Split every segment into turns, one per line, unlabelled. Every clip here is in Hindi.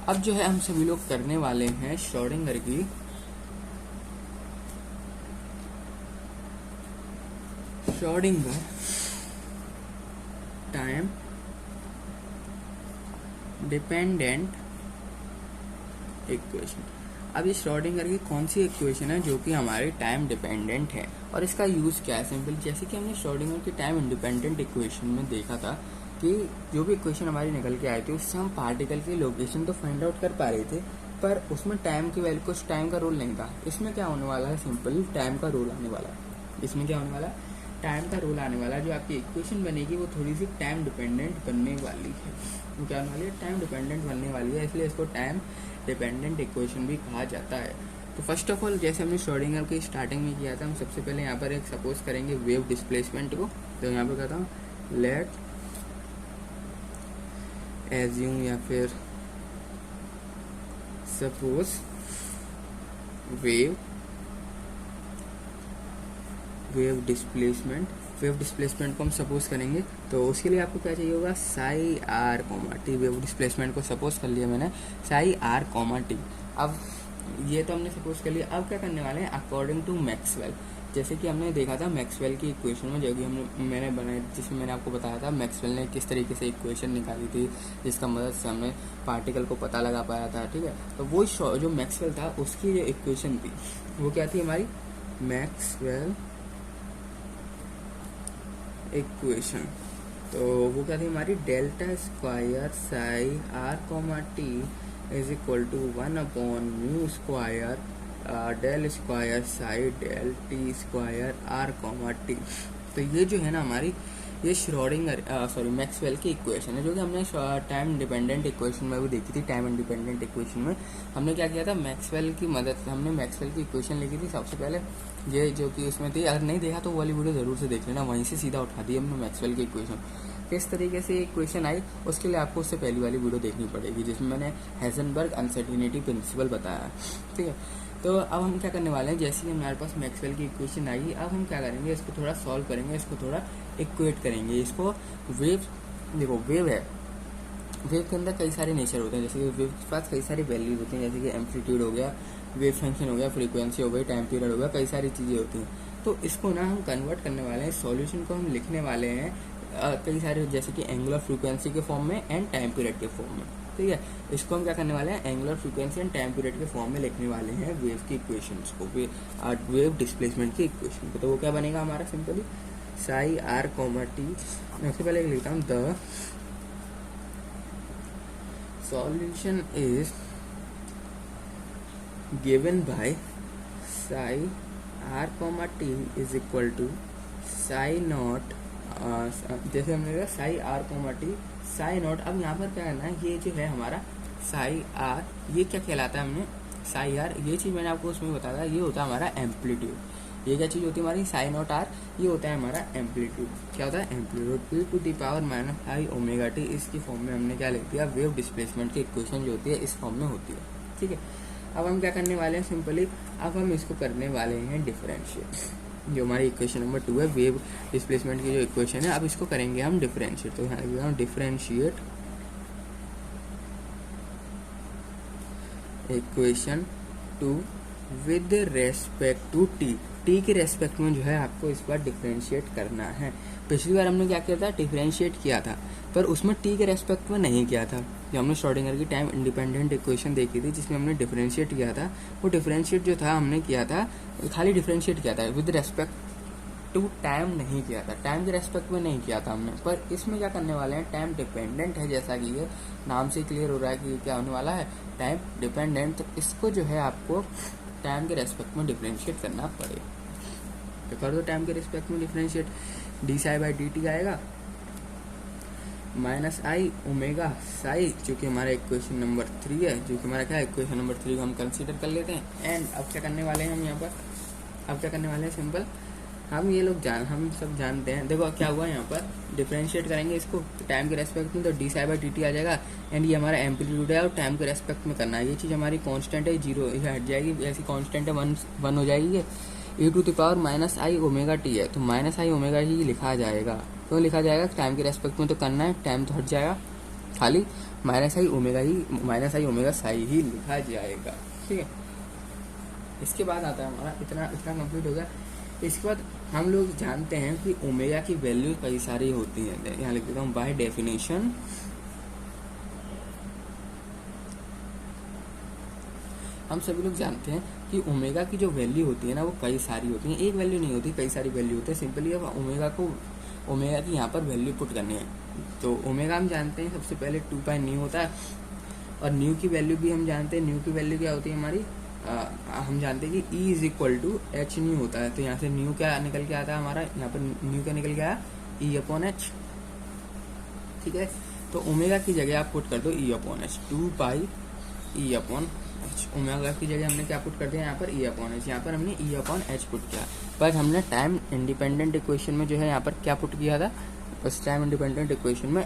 अब जो है हम सभी लोग करने वाले हैं श्रोडिंगर की श्रोडिंगर टाइम डिपेंडेंट इक्वेशन। अब ये श्रोडिंगर की कौन सी इक्वेशन है जो कि हमारी टाइम डिपेंडेंट है और इसका यूज़ क्या है? सिंपल, जैसे कि हमने श्रोडिंगर की टाइम इंडिपेंडेंट इक्वेशन में देखा था कि जो भी इक्वेशन हमारी निकल के आई थी उससे हम पार्टिकल की लोकेशन तो फाइंड आउट कर पा रहे थे, पर उसमें टाइम की वैल्यू, कुछ टाइम का रूल नहीं था। इसमें क्या होने वाला है? सिंपल टाइम का रूल आने वाला है। इसमें क्या होने वाला है? टाइम का रूल आने वाला है। जो आपकी इक्वेशन बनेगी वो थोड़ी सी टाइम डिपेंडेंट बनने वाली है। वो क्या होने वाली है? टाइम डिपेंडेंट बनने वाली है, इसलिए इसको टाइम डिपेंडेंट इक्वेशन भी कहा जाता है। तो फर्स्ट ऑफ ऑल, जैसे हमने श्रोडिंगर की स्टार्टिंग में किया था, हम सबसे पहले यहाँ पर एक सपोज करेंगे वेव डिस्प्लेसमेंट को। तो यहाँ पर कहता हूँ लेट एज्यूम या फिर सपोज वेव डिस्प्लेसमेंट को हम सपोज करेंगे। तो उसके लिए आपको क्या चाहिए होगा? Psi R comma T. Wave displacement को सपोज कर लिया मैंने, साई आर कॉमा टी। अब ये तो हमने सपोज कर लिया। अब क्या करने वाले हैं? अकॉर्डिंग टू मैक्सवेल, जैसे कि हमने देखा था मैक्सवेल की इक्वेशन में, जो कि मैंने बनाई, जिसमें मैंने आपको बताया था मैक्सवेल ने किस तरीके से इक्वेशन निकाली थी, जिसका मदद से हमने पार्टिकल को पता लगा पाया था। ठीक है, तो वो जो मैक्सवेल था उसकी जो इक्वेशन थी वो क्या थी? हमारी मैक्सवेल इक्वेशन। तो वो क्या थी हमारी? Delta square psi are comma T is equal to 1/μ² del square psi del T square R comma T. तो ये जो है ना हमारी, ये श्रोडिंगर मैक्सवेल की इक्वेशन है, जो कि हमने टाइम डिपेंडेंट इक्वेशन में भी देखी थी। टाइम इंडिपेंडेंट इक्वेशन में हमने क्या किया था? मैक्सवेल की मदद से हमने मैक्सवेल की इक्वेशन लिखी थी सबसे पहले, ये जो कि उसमें थी। अगर नहीं देखा तो वो वाली वीडियो जरूर से देख लेना, वहीं से सीधा उठा दी हमने मैक्सवेल की इक्वेशन। किस तरीके से इक्वेशन आई उसके लिए आपको उससे पहली वाली वीडियो देखनी पड़ेगी, जिसमें मैंने हाइजेनबर्ग अनसर्टेनिटी प्रिंसिपल बताया। ठीक है, तो अब हम क्या करने वाले हैं? जैसे ही हमारे पास मैक्सवेल की इक्वेशन आई, अब हम क्या करेंगे? इसको थोड़ा सॉल्व करेंगे, इसको थोड़ा इक्वेट करेंगे। इसको वेव, देखो वेव है, वेव के अंदर कई सारे नेचर होते हैं। जैसे कि वेव के पास कई सारी वैल्यूज होती हैं, जैसे कि एम्पलीट्यूड हो गया, वेव फंक्शन हो गया, फ्रीक्वेंसी हो गई, टाइम पीरियड हो गया, कई सारी चीज़ें होती हैं। तो इसको ना हम कन्वर्ट करने वाले हैं, सॉल्यूशन को हम लिखने वाले हैं कई सारे, जैसे कि एंगुलर फ्रीक्वेंसी के फॉर्म में एंड टाइम पीरियड के फॉर्म में। ठीक है, इसको हम क्या करने वाले हैं? Angular frequency and time period के फॉर्म में लिखने वाले हैं वेव की इक्वेशंस को, वेव डिस्प्लेसमेंट की इक्वेशन को। तो वो क्या बनेगा हमारा? Simply psi are comma t. सबसे पहले लिखता हूँ the solution is given by psi are comma T is equal to psi naught, जैसे हमने कहा psi are comma t psi naught. अब यहाँ पर क्या करना है? ये जो है हमारा साई आर, ये क्या कहलाता है? हमने साई आर, ये चीज़ मैंने आपको उसमें बताया था, ये होता है हमारा एम्पलीट्यूड। ये क्या चीज़ होती है हमारी? साई नॉट आर, ये होता है हमारा एम्पलीट्यूड। क्या होता है? एम्पलीट्यूड। e⁻⁻⁰ इसकी फॉर्म में हमने क्या लिख दिया? वेव डिस्प्लेसमेंट की इक्वेशन जो होती है इस फॉर्म में होती है। ठीक है, अब हम क्या करने वाले हैं? सिंपली अब हम इसको करने वाले हैं डिफरेंशिएट। जो हमारी इक्वेशन नंबर 2 है, वेव डिस्प्लेसमेंट की जो इक्वेशन है, अब इसको करेंगे हम डिफरेंशिएट। तो यहाँ differentiate equation 2 with respect to T. T के रेस्पेक्ट में जो है आपको इस बार डिफरेंशिएट करना है। पिछली बार हमने क्या किया था? डिफरेंशिएट किया था, पर उसमें टी के रेस्पेक्ट में नहीं किया था। जो हमने श्रोडिंगर की टाइम इंडिपेंडेंट इक्वेशन देखी थी, जिसमें हमने डिफरेंशिएट किया था, वो डिफरेंशिएट जो था हमने किया था, खाली डिफरेंशिएट किया था, विद रेस्पेक्ट टू टाइम नहीं किया था, टाइम के रेस्पेक्ट में नहीं किया था हमने। पर इसमें क्या करने वाले हैं? टाइम डिपेंडेंट है, जैसा कि ये नाम से क्लियर हो रहा है कि क्या होने वाला है? Time dependent. तो इसको जो है आपको टाइम के रेस्पेक्ट में डिफरेंशिएट करना पड़ेगा। तो कर दो टाइम के रेस्पेक्ट में differentiate. D psi by D T आएगा माइनस आई ओमेगा साई, जो कि हमारा इक्वेशन नंबर 3 है, जो कि हमारा क्या है? इक्वेशन नंबर 3 को हम कंसीडर कर लेते हैं। एंड अब क्या करने वाले हैं हम यहाँ पर? अब क्या करने वाले हैं? सिंपल, हम सब जानते हैं। देखो क्या हुआ यहाँ पर? डिफरेंशिएट करेंगे इसको टाइम के रेस्पेक्ट में, तो D psi by D T आ जाएगा। एंड ये हमारा एम्पलीट्यूड है और टाइम के रेस्पेक्ट में करना है। ये चीज़ हमारी कांस्टेंट है, 0 ये हट जाएगी, ऐसी कांस्टेंट है 1 हो जाएगी। ये e⁻⁻ है, तो माइनस आई ओमेगा ही लिखा जाएगा। क्यों लिखा जाएगा? टाइम के रेस्पेक्ट में तो करना है, टाइम तो हट जाएगा। खाली माइनस आई ओमेगा साई ही लिखा जाएगा। ठीक है, इसके बाद आता है हमारा इतना कंप्लीट हो गया। इसके बाद हम लोग जानते हैं कि ओमेगा की वैल्यू कई सारी होती है। यहाँ लिख देता हूँ, बाय डेफिनेशन हम सभी लोग जानते हैं कि ओमेगा की जो वैल्यू होती है ना वो कई सारी होती है, एक वैल्यू नहीं होती, कई सारी वैल्यू होती है। सिंपली अब ओमेगा की यहाँ पर वैल्यू पुट करनी है। तो ओमेगा हम जानते हैं सबसे पहले 2 पाई न्यू होता है, और न्यू की वैल्यू भी हम जानते हैं। न्यू की वैल्यू क्या होती है हमारी, हम जानते हैं कि E is equal to H nu होता है। तो यहाँ से न्यू क्या निकल के आता है हमारा, यहाँ पर न्यू क्या निकल के आया, E अपॉन एच। ठीक है, तो ओमेगा की जगह आप पुट कर दो E अपॉन एच, 2 पाई E अपॉन एच। ओमेगा की जगह हमने क्या पुट कर दिया यहाँ पर, E अपॉन एच। यहाँ पर हमने E अपॉन एच पुट किया, पर हमने टाइम इंडिपेंडेंट इक्वेशन में जो है यहाँ पर क्या पुट किया था, उस टाइम इंडिपेंडेंट इक्वेशन में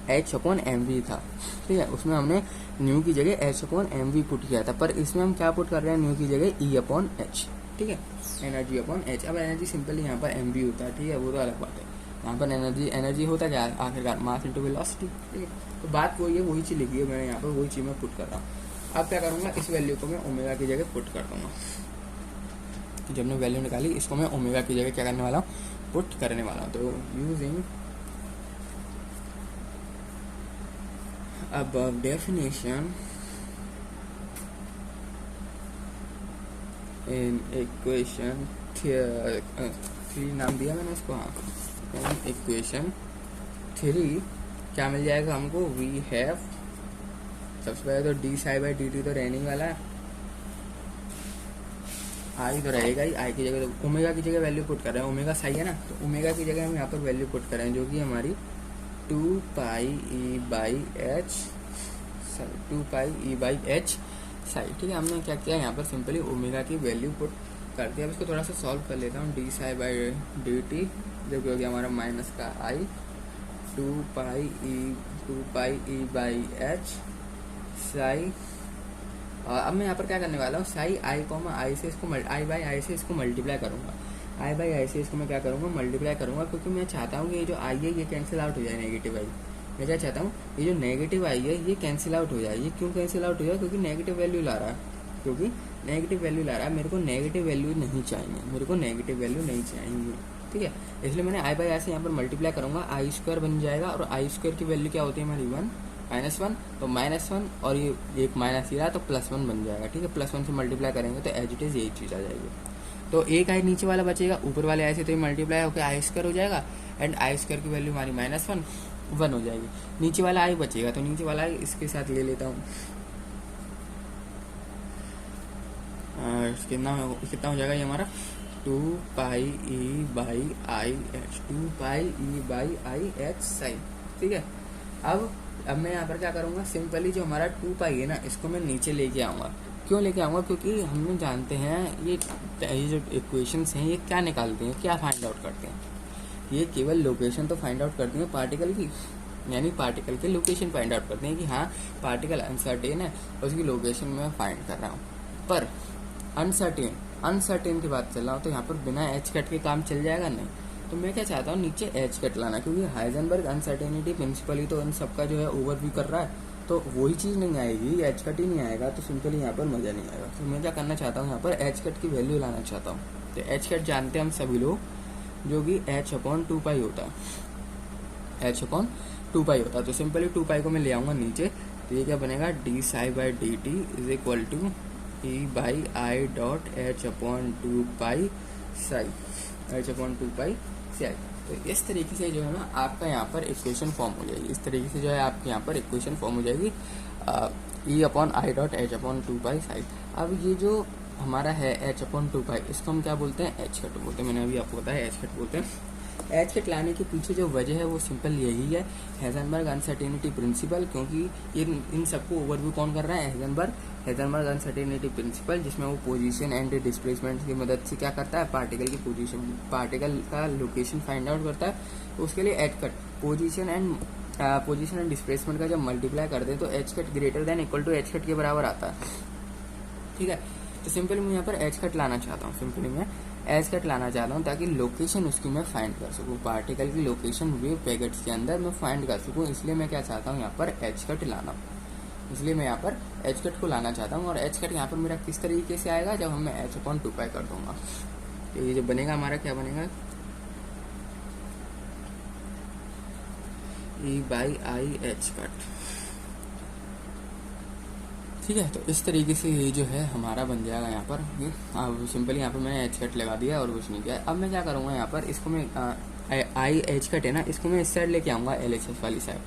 एच अपॉन एम वी था। ठीक है, उसमें हमने न्यू की जगह H upon M V put किया था, पर इसमें हम क्या पुट कर रहे हैं, न्यू की जगह E अपॉन एच। ठीक है, एनर्जी अपॉन एच। अब एनर्जी सिंपली यहाँ पर एम वी होता है। ठीक है, वो तो अलग बात है। यहाँ पर एनर्जी होता क्या है आखिरकार, मास इंटू वेलोसिटी। ठीक है, तो बात वही है, वही चीज़ लिखी है मैंने यहाँ पर, वही चीज़ मैं पुट कर रहा हूँ। अब क्या करूँगा, इस वैल्यू को मैं ओमेगा की जगह पुट कर दूंगा। जब मैं वैल्यू निकाली, इसको मैं ओमेगा की जगह क्या करने वाला हूँ, पुट करने वाला हूँ। तो using above definition in equation 3 नाम दिया मैंने इसको, हाँ, इक्वेशन 3 क्या मिल जाएगा हमको, वी हैव, सबसे पहले तो D psi by D T तो रहने वाला है, आई तो रहेगा ही, आई की जगह तो ओमेगा की जगह वैल्यू पुट कर रहे हैं, ओमेगा साई है ना, तो ओमेगा की जगह हम यहाँ पर वैल्यू पुट कर रहे हैं जो कि हमारी 2 pi E by H Sai. ठीक है, हमने क्या किया यहाँ पर, सिंपली ओमेगा की वैल्यू पुट कर दिया। अब इसको थोड़ा सा सॉल्व कर लेता हूँ, D psi by D T जो कि हो गया हमारा माइनस का आई, 2 pi E by H Sai. और अब मैं यहाँ पर क्या करने वाला हूँ, साई आई कॉमा आई से इसको आई बाई आई से इसको मल्टीप्लाई करूँगा, आई बाई आई से इसको मैं क्या करूँगा, मल्टीप्लाई करूँगा, क्योंकि मैं चाहता हूँ कि ये जो आई है ये कैंसिल आउट हो जाए, नेगेटिव आई। मैं क्या चाहता हूँ, ये जो नेगेटिव आई है ये कैंसिल आउट हो जाए। ये क्यों कैंसिल आउट हो जाए, क्योंकि नेगेटिव वैल्यू ला रहा है, मेरे को नेगेटिव वैल्यू नहीं चाहिए, ठीक है। इसलिए मैंने आई बाई आई से यहाँ पर मल्टीप्लाई करूँगा, आई स्क्वायर बन जाएगा, और आई स्क्वायर की वैल्यू क्या होती है हमारी 1 -1, तो -1 और ये एक माइनस ही रहा तो +1 बन जाएगा। ठीक है, +1 से मल्टीप्लाई करेंगे तो एज इट इज यही चीज़ आ जाएगी। तो एक आई नीचे वाला बचेगा, ऊपर वाले आई से तो ये मल्टीप्लाई होकर आई स्क्वायर हो जाएगा, एंड आई स्क्वायर की वैल्यू हमारी -1 हो जाएगी। नीचे वाला आई बचेगा, तो नीचे वाला आई इसके साथ ले लेता हूँ, कितना हो जाएगा ये हमारा 2 pi E by I H, 2 pi E by I H sine. ठीक है, अब मैं यहाँ पर क्या करूँगा, सिंपली जो हमारा 2 पाई है ना इसको मैं नीचे लेके आऊँगा। क्यों लेके आऊँगा, क्योंकि हम जानते हैं ये जो इक्वेशंस हैं ये क्या निकालते हैं, क्या फाइंड आउट करते हैं, ये केवल लोकेशन तो फाइंड आउट करती हैं पार्टिकल की, यानी पार्टिकल के लोकेशन फाइंड आउट करते हैं कि हाँ पार्टिकल अनसर्टेन है, उसकी लोकेशन मैं फाइंड कर रहा हूँ। पर अनसर्टेन की बात चल रहा हूँ, तो यहाँ पर बिना एच कट के काम चल जाएगा नहीं। तो मैं क्या चाहता हूँ, नीचे एच कट लाना, क्योंकि हाइजेनबर्ग अनसर्टेनिटी प्रिंसिपली तो इन सबका जो है ओवरव्यू कर रहा है, तो वही चीज़ नहीं आएगी, एच कट ही नहीं आएगा, तो सिंपली यहाँ पर मज़ा नहीं आएगा। तो मैं क्या करना चाहता हूँ, यहाँ पर एच कट की वैल्यू लाना चाहता हूँ। तो एच कट जानते हैं हम सभी लोग, जो कि h/2 पाई होता है, h/2 पाई होता है। तो सिंपली 2 पाई को मैं ले आऊँगा नीचे, तो ये क्या बनेगा, D psi by D T is equal to E by I dot h/2 pi psi, h/2 pi psi. तो इस तरीके से जो है ना आपका यहाँ पर इक्वेशन फॉर्म हो जाएगी, इस तरीके से जो है आपके यहाँ पर इक्वेशन फॉर्म हो जाएगी, ई upon I dot h/2 pi Sai. अब ये जो हमारा है h/2 पाई, इसको हम क्या बोलते हैं, एच कट बोलते हैं। मैंने अभी आपको बताया एच कट बोलते हैं। एच कट लाने के पीछे जो वजह है वो सिंपल यही है, हाइजेनबर्ग अनसर्टेनिटी प्रिंसिपल, क्योंकि ये इन सबको ओवरव्यू कौन कर रहा है, हाइजेनबर्ग अनसर्टेनिटी प्रिंसिपल, जिसमें वो पोजीशन एंड डिस्प्लेसमेंट की मदद से क्या करता है, पार्टिकल की पोजीशन, पार्टिकल का लोकेशन फाइंड आउट करता है। तो उसके लिए H cut position and displacement का जब मल्टीप्लाई करते हैं तो H cut greater than equal to H cut के बराबर आता है। ठीक है, तो सिंपली मैं यहाँ पर एच कट लाना चाहता हूँ, सिंपली मैं एज कट लाना चाहता हूँ ताकि लोकेशन उसकी मैं फाइंड कर सकूँ, पार्टिकल की लोकेशन वेव पैकेट्स के अंदर मैं फाइंड कर सकूँ। इसलिए मैं क्या चाहता हूँ यहाँ पर एज कट लाना, इसलिए मैं यहाँ पर एच कट को लाना चाहता हूँ। और एच कट यहाँ पर मेरा किस तरीके से आएगा, जब मैं h/2π कर दूंगा तो ये जो बनेगा हमारा क्या बनेगा, E/I एच कट। ठीक है, तो इस तरीके से ये जो है हमारा बन जाएगा यहाँ पर। अब सिंपली यहाँ पर मैंने एच कट लगा दिया और कुछ नहीं किया। अब मैं क्या करूँगा यहाँ पर, इसको मैं आई एच कट है ना, इसको मैं इस साइड लेके आऊँगा, LHS वाली साइड।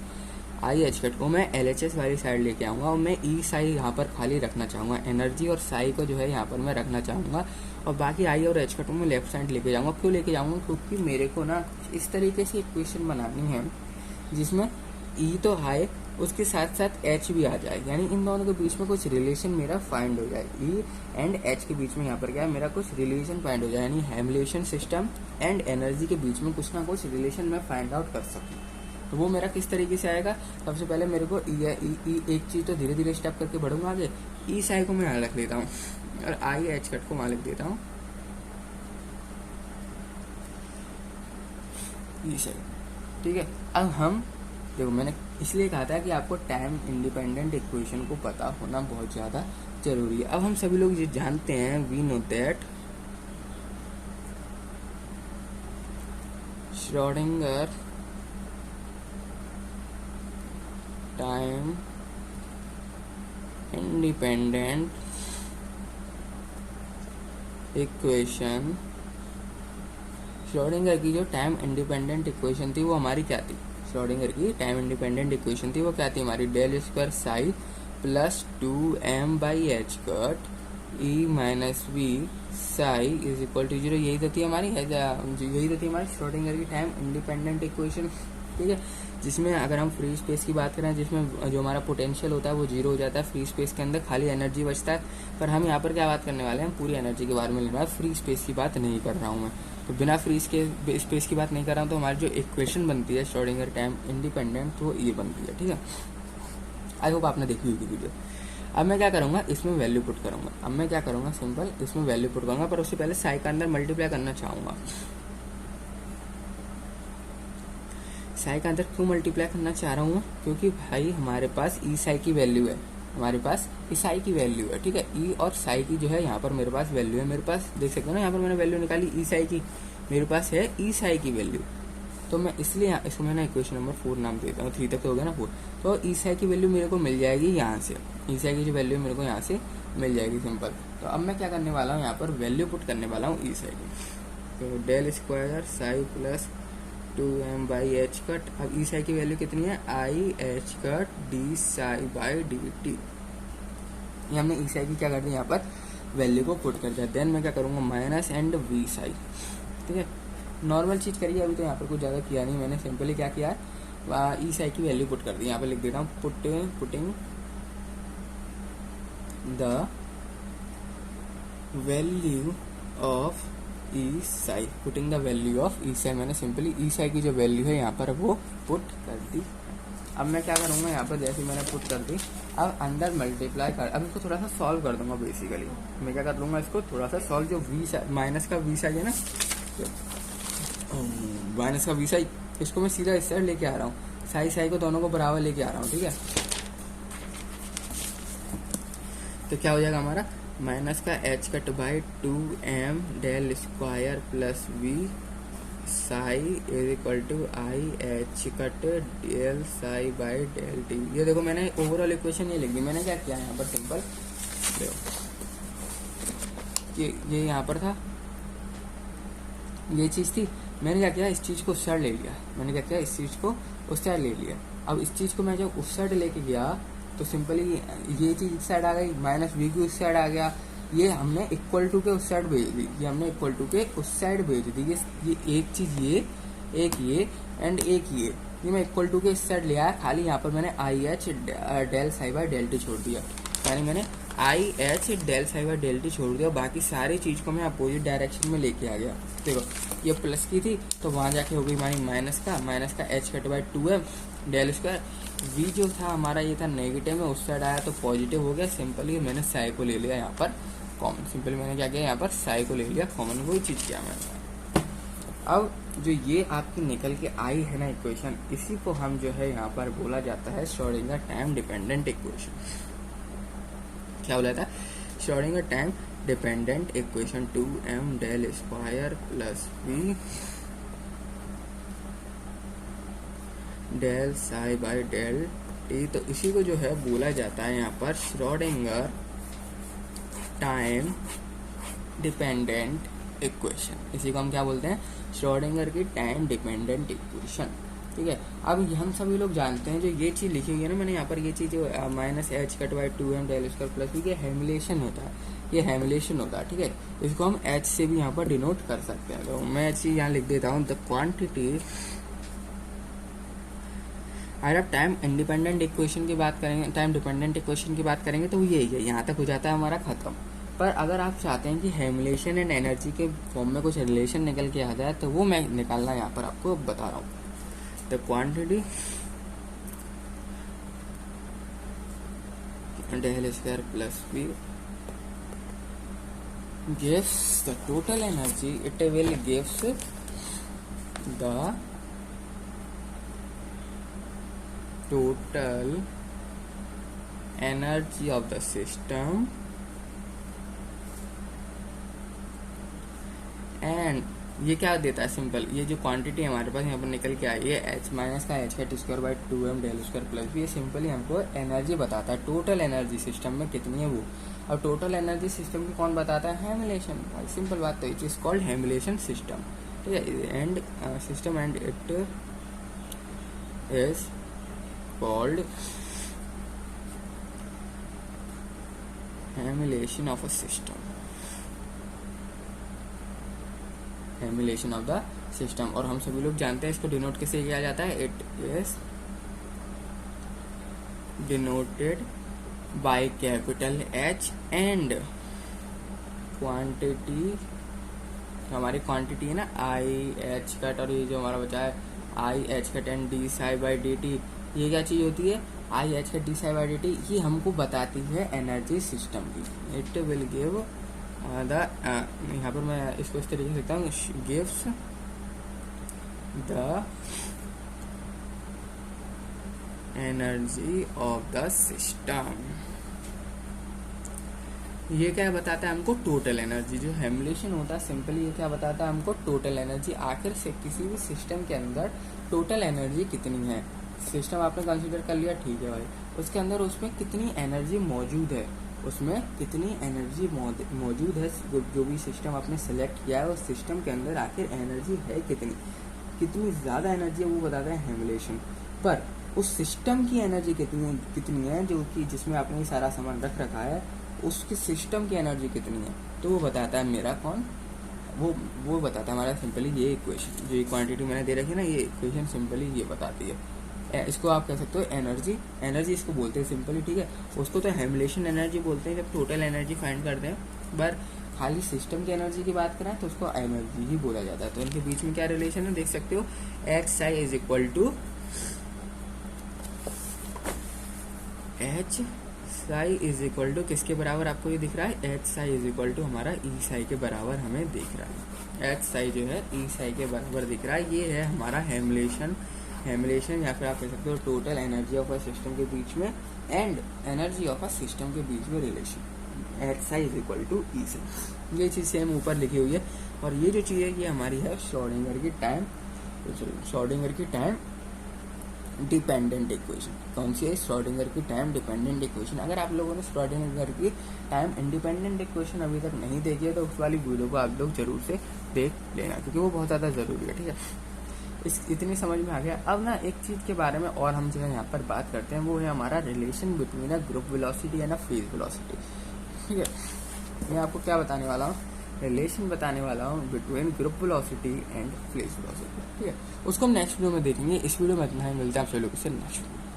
आई एच कट को मैं LHS वाली साइड लेके आऊँगा और मैं ई साई यहाँ पर खाली रखना चाहूँगा, एनर्जी और साई को जो है यहाँ पर मैं रखना चाहूँगा। और बाकी आई और एच कट को मैं लेफ्ट साइड लेके जाऊँगा। क्यों लेके जाऊँगा, क्योंकि मेरे को ना इस तरीके से इक्वेशन बनानी है जिसमें ई तो आए, उसके साथ साथ एच भी आ जाए, यानी इन दोनों के बीच में कुछ रिलेशन मेरा फाइंड हो जाए। ई एंड एच के बीच में यहाँ पर क्या है, मेरा कुछ रिलेशन फाइंड हो जाए, यानी हेम्युलेशन सिस्टम एंड एनर्जी के बीच में कुछ ना कुछ रिलेशन मैं फाइंड आउट कर सकूँ। तो वो मेरा किस तरीके से आएगा, सबसे पहले मेरे को एक चीज़ तो धीरे धीरे स्टेप करके बढ़ूंगा आगे। ई साई को मैं यहाँ रख लेता हूँ और आई एच कट को वहाँ लिख देता हूँ, ई साई। ठीक है, अब हम देखो, मैंने इसलिए कहा था कि आपको टाइम इंडिपेंडेंट इक्वेशन को पता होना बहुत ज़्यादा जरूरी है। अब हम सभी लोग ये जानते हैं, we know that Schrodinger time independent equation, Schrodinger की जो टाइम इंडिपेंडेंट इक्वेशन थी वो हमारी क्या थी, श्रोडिंगर की टाइम इंडिपेंडेंट इक्वेशन थी वो क्या थी हमारी, del square psi plus 2m/h cut E minus V psi is equal to 0। यही तो थी हमारी श्रोडिंगर की टाइम इंडिपेंडेंट इक्वेशन। ठीक है, जिसमें अगर हम फ्री स्पेस की बात करें, जिसमें जो हमारा पोटेंशियल होता है वो 0 हो जाता है, फ्री स्पेस के अंदर खाली एनर्जी बचता है। पर हम यहाँ पर क्या बात करने वाले हैं, पूरी एनर्जी के बारे में लेना है, फ्री स्पेस की बात नहीं कर रहा हूँ मैं। तो बिना फ्री स्पेस की बात नहीं कर रहा हूँ, तो हमारी जो इक्वेशन बनती है श्रोडिंगर टाइम इंडिपेंडेंट, तो ये बनती है। ठीक है, आई होप आपने देखी होगी वीडियो। अब मैं क्या करूँगा, इसमें वैल्यू पुट करूँगा। अब मैं क्या करूँगा, सिंपल इसमें वैल्यू पुट करूँगा, पर उससे पहले साई का अंदर मल्टीप्लाई करना चाहूँगा। साई का अंदर क्यों मल्टीप्लाई करना चाह रहा हूँ, क्योंकि भाई हमारे पास ई साई की वैल्यू है, हमारे पास ई साई की वैल्यू है। ठीक है, ई और साई की जो है यहाँ पर मेरे पास वैल्यू है, मेरे पास देख सकते हो ना, यहाँ पर मैंने वैल्यू निकाली ई साई की, मेरे पास है ई साई की वैल्यू। तो मैं इसलिए इसको मैं ना इक्वेशन नंबर 4 नाम देता हूँ, 3 तक तो हो गया ना 4। तो ई साई की वैल्यू मेरे को मिल जाएगी यहाँ से, ई साई की जो वैल्यू मेरे को यहाँ से मिल जाएगी सिंपल। तो अब मैं क्या करने वाला हूँ, यहाँ पर वैल्यू पुट करने वाला हूँ ई साई की। तो del square psi plus 2m/h cut. अब ई साई की वैल्यू कितनी है, I H cut D psi by D T. ये हमने ई साई की क्या कर दी, यहाँ पर वैल्यू को पुट कर दिया। देन मैं क्या करूँगा, माइनस एंड वी साई। ठीक है, नॉर्मल चीज़ करिए, अभी तो यहाँ पर कुछ ज़्यादा किया नहीं मैंने, सिंपली क्या किया है, ई साई की वैल्यू पुट कर दी। यहाँ पर लिख देता हूँ, putting the value of E psi, putting the value of E psi. मैंने सिंपली ई साई की जो वैल्यू है यहाँ पर वो पुट कर दी। अब मैं क्या करूँगा, यहाँ पर जैसे मैंने पुट कर दी, अब अंदर मल्टीप्लाई कर, अब इसको थोड़ा सा सॉल्व कर दूंगा। बेसिकली मैं क्या कर लूँगा, इसको थोड़ा सा सॉल्व, जो वी साई माइनस का वी साई है ना, माइनस का वी साई, इसको मैं सीधा इस साइड लेके आ रहा हूँ, साई साई को दोनों को बराबर लेके आ रहा हूँ। ठीक है, तो क्या हो जाएगा हमारा, माइनस का H cut by 2m del square plus V psi is equal to I H cut del psi by del T. ये देखो मैंने ओवरऑल इक्वेशन ये लिख दी। मैंने क्या किया यहाँ पर, सिंपल देखो, ये यहाँ पर था, ये चीज़ थी, मैंने क्या किया, इस चीज़ को उस साइड ले लिया। मैंने क्या किया, इस चीज़ को उस साइड ले लिया। अब इस चीज़ को मैं जब उस साइड लेके गया तो सिंपली ये चीज़ इस साइड आ गई, माइनस वी की उस साइड आ गया, ये हमने इक्वल टू के उस साइड भेज दी, ये हमने इक्वल टू के उस साइड भेज दी। ये एक चीज़, ये एक ये एंड एक ये मैं इक्वल टू के इस साइड ले आया। खाली यहाँ पर मैंने I H del psi by del T छोड़ दिया, यानी मैंने I H del psi by del T छोड़ दिया। बाकी सारी चीज़ को मैं अपोजिट डायरेक्शन में लेके आ गया। देखो ये प्लस की थी तो वहाँ जाके हो गई हमारी माइनस का H cut by 2m del square. V जो था हमारा ये था नेगेटिव में, उस साइड आया तो पॉजिटिव हो गया। सिंपली मैंने साई को ले लिया यहाँ पर कॉमन, सिंपल मैंने क्या किया यहाँ पर साई को ले लिया कॉमन, वही चीज़ किया मैंने। अब जो ये आपकी निकल के आई है ना इक्वेशन, इसी को हम जो है यहाँ पर बोला जाता है श्रोडिंगर टाइम डिपेंडेंट इक्वेशन। क्या बोला था? Schrodinger time dependent equation 2m del square plus b del psi by del T. तो इसी को जो है बोला जाता है यहाँ पर श्रोडिंगर टाइम डिपेंडेंट इक्वेशन। इसी को हम क्या बोलते हैं? श्रोडिंगर की टाइम डिपेंडेंट इक्वेशन। ठीक है, अब हम सभी लोग जानते हैं जो ये चीज़ लिखी हुई है ना मैंने यहाँ पर, ये चीज़ minus H cut by 2m del square plus B, ये हेमुलेशन होता है, ये हेमुलेशन होता है। ठीक है, इसको हम एच से भी यहाँ पर डिनोट कर सकते हैं। तो मैं एच यहाँ लिख देता हूँ, द क्वांटिटी। अगर आप टाइम इंडिपेंडेंट इक्वेशन की बात करेंगे, टाइम डिपेंडेंट इक्वेशन की बात करेंगे तो यही है, यहाँ तक हो जाता है हमारा खत्म। पर अगर आप चाहते हैं कि हेमुलेशन एंड एनर्जी के फॉर्म में कुछ रिलेशन निकल के आ जाए, तो वो मैं निकालना यहाँ पर आपको बता रहा हूँ। The quantity del square plus B gives the total energy, it will gives the total energy of the system and ये क्या देता है? सिंपल, ये जो क्वांटिटी हमारे पास यहाँ पर निकल के आई है एच माइनस का एच का T square by 2m del square plus B, ये सिंपली हमको एनर्जी बताता है, टोटल एनर्जी सिस्टम में कितनी है वो। और टोटल एनर्जी सिस्टम की कौन बताता है? हेमुलेशन। सिंपल बात, तो it is called Hamiltonian system. ठीक है, and system and it is called Hamiltonian of a system, Hamiltonian of the system. और हम सभी लोग जानते हैं इसको डिनोट कैसे किया जाता है? It is denoted by capital H and quantity, हमारी क्वांटिटी है ना आई एच कट, और ये जो हमारा बचा है I H cut and D psi by D T, ये क्या चीज होती है? I H cut D psi by D T, ये हमको बताती है एनर्जी सिस्टम की। इट विल गिव द, यहाँ पर मैं इसको इस तरीके से लिखता हूँ, gives the energy of the system. ये क्या बताता है हमको? Total energy. जो हेमुलेशन होता है सिंपली ये क्या बताता है हमको? Total energy. आखिर से किसी भी सिस्टम के अंदर टोटल एनर्जी कितनी है, सिस्टम आपने कंसीडर कर लिया, ठीक है भाई, उसके अंदर उसमें कितनी एनर्जी मौजूद है, उसमें कितनी एनर्जी मौजूद है, जो भी सिस्टम आपने सेलेक्ट किया है उस सिस्टम के अंदर आखिर एनर्जी है कितनी ज़्यादा एनर्जी है, वो बताता है हेमुलेशन। पर उस सिस्टम की एनर्जी कितनी है जो कि जिसमें आपने ये सारा सामान रख रखा है, उसके सिस्टम की एनर्जी कितनी है, तो वो बताता है मेरा कौन? वो बताता है हमारा सिंपली ये इक्वेशन। जो ये क्वांटिटी मैंने दे रखी है ना, ये इक्वेशन सिंपली ये बताती है। इसको आप कह सकते हो एनर्जी इसको बोलते हैं सिंपली। ठीक है, उसको तो हेमुलेशन एनर्जी बोलते हैं जब टोटल एनर्जी फाइंड करते हैं, पर खाली सिस्टम की एनर्जी की बात करें तो उसको एनर्जी ही बोला जाता है। तो इनके बीच में क्या रिलेशन है देख सकते हो, H psi is equal to H psi is equal to किसके बराबर आपको ये दिख रहा है? H psi is equal to हमारा ई साई के बराबर हमें दिख रहा है। एच साई जो है ई साई के बराबर दिख रहा है, ये है हमारा हेमुलेशन या फिर आप कह सकते हो total energy of a system के बीच में and energy of a system के बीच में relation. H psi is equal to E psi, ये चीज़ सेम ऊपर लिखी हुई है। और ये जो चीज़ है ये हमारी है श्रोडिंगर की टाइम डिपेंडेंट इक्वेशन। कौन सी है? श्रोडिंगर की टाइम डिपेंडेंट इक्वेशन। अगर आप लोगों ने श्रोडिंगर की टाइम इंडिपेंडेंट इक्वेशन अभी तक नहीं देखी है तो उस वाली वीडियो को आप लोग जरूर से देख लेना, क्योंकि वो बहुत ज़्यादा ज़रूरी है। ठीक है, इतनी समझ में आ गया। अब ना एक चीज़ के बारे में और हम जो है यहाँ पर बात करते हैं, वो है हमारा relation between a group velocity and a phase velocity. ठीक है, मैं आपको क्या बताने वाला हूँ? रिलेशन बताने वाला हूँ between group velocity and phase velocity. ठीक है, उसको हम नेक्स्ट वीडियो में देखेंगे। इस वीडियो में इतना ही, मिलता है आप सभी लोगों से नेक्स्ट वीडियो।